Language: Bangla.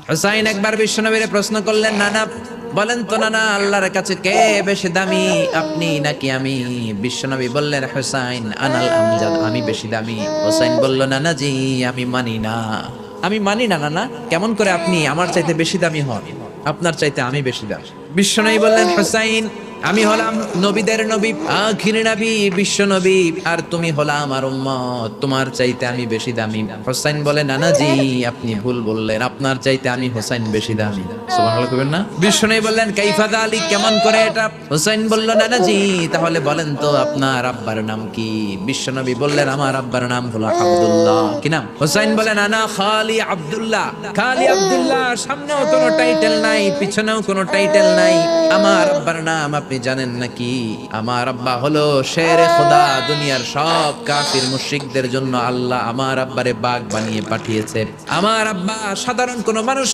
হুসাইন একবার বিশ্বনবীরে প্রশ্ন করলেন, নানা বলেন তো নানা, আল্লাহর কাছে কে বেশি দামি, আপনি নাকি আমি? বিশ্বনবী বললেন, হুসাইন আনাল আমজাদ, আমি বেশি দামি। হুসাইন বলল, নানা জি আমি মানি না, আমি মানি না নানা। কেমন করে আপনি আমার চাইতে বেশি দামি হন? আপনার চাইতে আমি বেশি দামি। বিশ্বনবী বললেন, হুসাইন আমি হলাম নবীদের নবী, আখির নবী, বিশ্ব নবী, আর তুমি হলা আমার উম্মত, তোমার চাইতে আমি বেশি দামি। হোসাইন বলে, নানা জি আপনি ভুল বললেন, আপনার চাইতে আমি হোসাইন বেশি দামি। সুবহানাল্লাহ কইবেন না? বিষ্ণু বললেন, কাইফা যালিক, কেমন করে এটা? হোসাইন বলল, নানা জি তাহলে বলেন তো আপনার আব্বার নাম কি? বিশ্বনবী বললেন, আমার আব্বার নাম হলো আব্দুল্লাহ। কি নাম? হোসাইন বলেন, আনা খালি আব্দুল্লাহ, খালি আব্দুল্লাহ, সামনেও কোনো টাইটেল নাই, পিছনেও কোনো টাইটেল নাই। আমার আব্বার নাম আপনি জানেন নাকি? আমার আব্বা হলো শেরে খোদা, দুনিয়ার সব কাফির মুশরিকদের জন্য আল্লাহ আমার আব্বারে বাঘ বানিয়ে পাঠিয়েছে। আমার আব্বা সাধারণ কোনো মানুষ